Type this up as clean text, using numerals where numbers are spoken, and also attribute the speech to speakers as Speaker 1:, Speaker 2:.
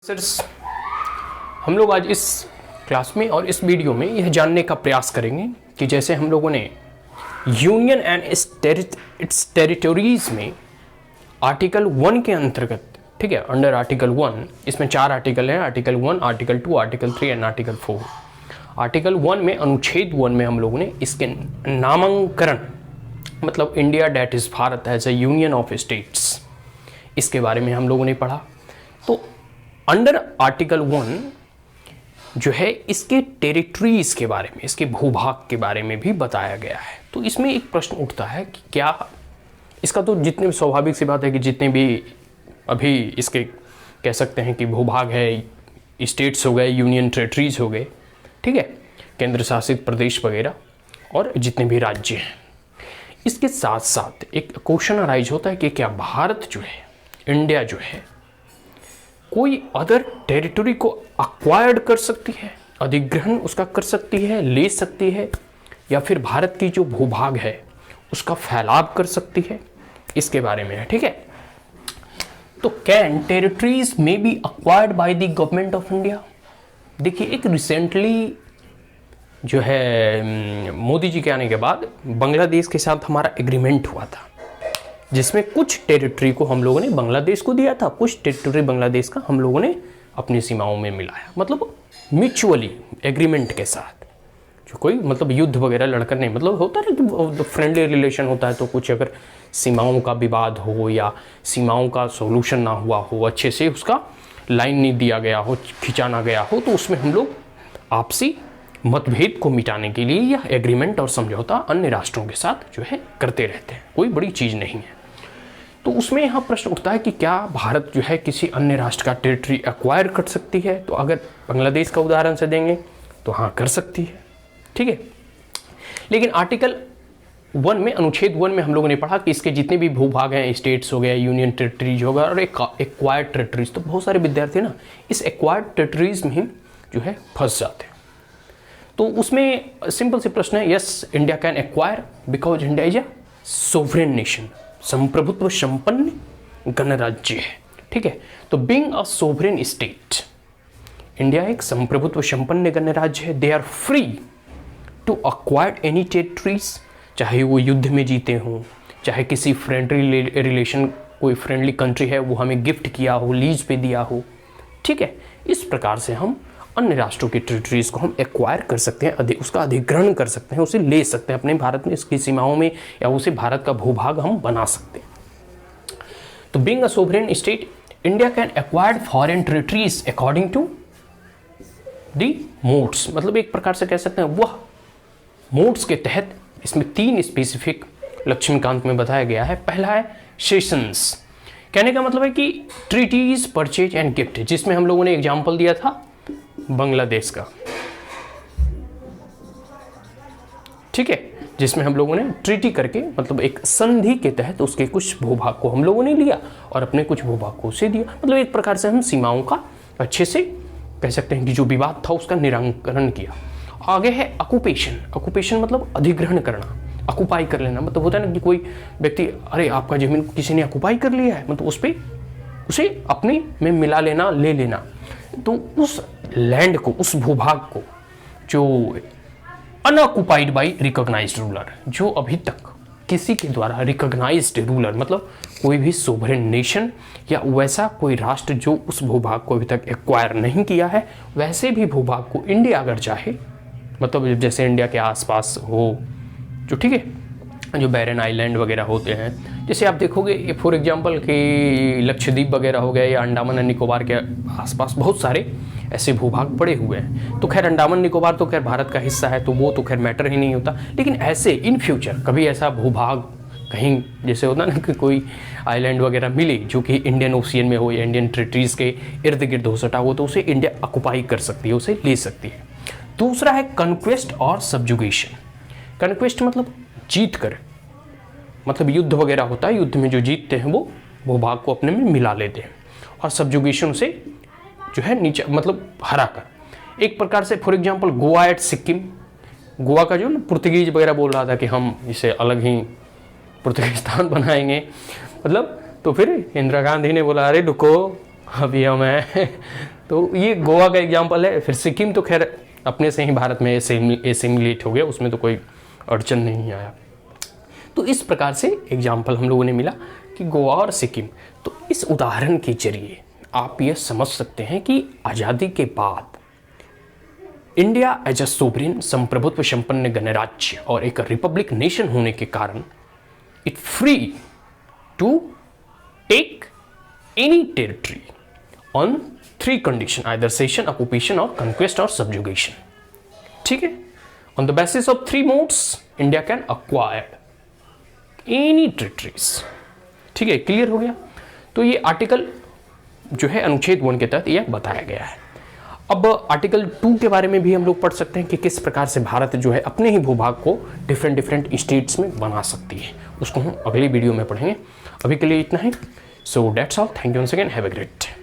Speaker 1: सिर्स हम लोग आज इस क्लास में और इस वीडियो में यह जानने का प्रयास करेंगे कि जैसे हम लोगों ने यूनियन एंड इट्स टेरिटोरीज में आर्टिकल 1 के अंतर्गत, ठीक है, अंडर आर्टिकल 1, इसमें 4 आर्टिकल हैं, article 1, article 2, article 3 and article 4। Article 1 में, अनुच्छेद 1 में हम लोगों ने इसके नामांकन, मतलब India that is Bharat as a union of states, इसके बारे में हम लोगों ने पढ़ा। तो अंडर आर्टिकल 1 जो है इसके टेरिटरीज के बारे में, इसके भूभाग के बारे में भी बताया गया है। तो इसमें एक प्रश्न उठता है कि क्या इसका, तो जितने भी स्वाभाविक सी बात है कि जितने भी अभी इसके कह सकते हैं कि भूभाग है, स्टेट्स हो गए, यूनियन टेरिटरीज हो गए, ठीक है, केंद्र शासित प्रदेश वगैरह, और जितने भी राज्य हैं, इसके साथ साथ एक क्वेश्चन अराइज होता है कि क्या भारत जो है, इंडिया जो है, कोई अदर टेरिटरी को अक्वायर्ड कर सकती है, अधिग्रहण उसका कर सकती है, ले सकती है, या फिर भारत की जो भूभाग है उसका फैलाव कर सकती है, इसके बारे में है, ठीक है। तो can territories may be acquired by the government of India. देखिए, एक रिसेंटली जो है मोदी जी के आने के बाद बांग्लादेश के साथ हमारा एग्रीमेंट हुआ था, जिसमें कुछ टेरिटरी को हम लोगों ने बांग्लादेश को दिया था, कुछ टेरिटरी बांग्लादेश का हम लोगों ने अपनी सीमाओं में मिलाया, मतलब म्यूचुअली एग्रीमेंट के साथ। जो कोई मतलब युद्ध वगैरह लड़कर नहीं, मतलब होता है कि फ्रेंडली रिलेशन होता है, तो कुछ अगर सीमाओं का विवाद हो या सीमाओं का सोल्यूशन ना हुआ हो, अच्छे से उसका लाइन नहीं दिया गया हो, खिंचा ना गया हो, तो उसमें हम लोग आपसी मतभेद को मिटाने के लिए यह एग्रीमेंट और समझौता अन्य राष्ट्रों के साथ जो है करते रहते हैं, कोई बड़ी चीज़ नहीं है। तो उसमें यहाँ प्रश्न उठता है कि क्या भारत जो है किसी अन्य राष्ट्र का टेरिटरी एक्वायर कर सकती है। तो अगर बांग्लादेश का उदाहरण से देंगे तो हाँ, कर सकती है, ठीक है। लेकिन आर्टिकल 1 में, अनुच्छेद 1 में हम लोगों ने पढ़ा कि इसके जितने भी भूभाग हैं, स्टेट्स हो गए, यूनियन टेरिटरीज हो गए और एक्वायर्ड टेरिटरीज, तो बहुत सारे विद्यार्थी ना इस एक्वायर्ड टेरिटरीज में जो है फंस जाते हैं। तो उसमें सिंपल से प्रश्न है, yes, India can acquire because India is a sovereign nation, संप्रभुत्व संपन्न गणराज्य है, ठीक है। तो being a sovereign state, India एक संप्रभुत्व संपन्न गणराज्य है। They are free to acquire any territories, चाहे वो युद्ध में जीते हों, चाहे किसी फ्रेंडली रिलेशन, कोई फ्रेंडली कंट्री है वो हमें गिफ्ट किया हो, लीज पे दिया हो, ठीक है। इस प्रकार से हम अन्य राष्ट्रों की टेरिटरीज को हम एक्वायर कर सकते हैं, उसका अधिग्रहण कर सकते हैं, उसे ले सकते हैं अपने भारत में, इसकी सीमाओं में, या उसे भारत का भूभाग हम बना सकते हैं। तो being a sovereign state, India can acquire foreign territories according to the modes, मतलब एक प्रकार से कह सकते हैं वह मोड्स के तहत। इसमें 3 स्पेसिफिक लक्ष्मीकांत में बताया गया है। पहला है सेशंस, कहने का मतलब है कि ट्रीटीज, परचेज एंड गिफ्ट, जिसमें हम लोगों ने एग्जाम्पल दिया था बांग्लादेश का, ठीक है, जिसमें हम लोगों ने ट्रीटी करके, मतलब एक संधि के तहत उसके कुछ भूभाग को हम लोगों ने लिया और अपने कुछ भूभाग को उसे दिया, मतलब एक प्रकार से हम सीमाओं का अच्छे से कह सकते हैं कि जो विवाद था उसका निराकरण किया। आगे है ऑक्यूपेशन। ऑक्यूपेशन मतलब अधिग्रहण करना, ऑक्युपाई कर लेना, मतलब होता है ना कि कोई व्यक्ति, अरे आपका जमीन किसी ने ऑक्युपाई कर लिया है, मतलब उस पर उसे अपने में मिला लेना, ले लेना। तो उस लैंड को, उस भूभाग को जो अनऑक्युपाइड बाय रिकॉग्नाइज्ड रूलर, जो अभी तक किसी के द्वारा रिकॉग्नाइज्ड रूलर, मतलब कोई भी सोवरेन नेशन या वैसा कोई राष्ट्र जो उस भूभाग को अभी तक एक्वायर नहीं किया है, वैसे भी भूभाग को इंडिया अगर चाहे, मतलब जैसे इंडिया के आसपास हो जो, ठीक है, जो बैरन आइलैंड वगैरह होते हैं, जैसे आप देखोगे फॉर एग्जांपल कि लक्षद्वीप वगैरह हो गए या अंडमान एंड निकोबार के आसपास बहुत सारे ऐसे भूभाग पड़े हुए हैं। तो खैर अंडमान निकोबार तो खैर भारत का हिस्सा है, तो वो तो खैर मैटर ही नहीं होता। लेकिन ऐसे इन फ्यूचर कभी ऐसा भूभाग कहीं जैसे होता ना कि कोई आइलैंड वगैरह मिले जो कि इंडियन ओशियन में हो या इंडियन टेरिटरीज के इर्द गिर्द हो सटा हो, तो उसे इंडिया ऑक्युपाई कर सकती है, उसे ले सकती है। दूसरा है कन्क्वेस्ट और सबजुगेशन। कन्क्वेस्ट मतलब जीत कर, मतलब युद्ध वगैरह होता है, युद्ध में जो जीतते हैं वो भूभाग को अपने में मिला लेते हैं, और सबजुगेशन से जो है नीचे, मतलब हरा कर। एक प्रकार से for example Goa at Sikkim, Goa का जो पुर्तगीज वगैरह बोल रहा था कि हम इसे अलग ही पुर्तगिस्तान बनाएंगे, मतलब तो फिर इंदिरा गांधी ने बोला, अरे रुको, अभी हम हैं तो ये गोवा का एग्जाम्पल है। फिर सिक्किम तो खैर अपने से ही भारत में एसिमिलेट हो गया, उसमें तो कोई अड़चन नहीं आया। तो इस प्रकार से एग्जाम्पल हम लोगों ने मिला कि गोवा और सिक्किम। तो इस उदाहरण के जरिए आप ये समझ सकते हैं कि आज़ादी के बाद इंडिया एज अ सोवरेन संप्रभुत्व संपन्न गणराज्य और एक रिपब्लिक नेशन होने के कारण it free to take any territory on 3 condition, either cession, occupation और कंक्वेस्ट और सब्जुगेशन। ठीक है, on the basis of 3 modes India can acquire any territories. ठीक है, क्लियर हो गया। तो ये आर्टिकल जो है अनुच्छेद 1 के तहत यह बताया गया है। अब आर्टिकल 2 के बारे में भी हम लोग पढ़ सकते हैं कि किस प्रकार से भारत जो है अपने ही भूभाग को डिफरेंट स्टेट्स में बना सकती है, उसको हम अगली वीडियो में पढ़ेंगे। अभी के लिए इतना ही। So that's all, thank you once again, have a great day.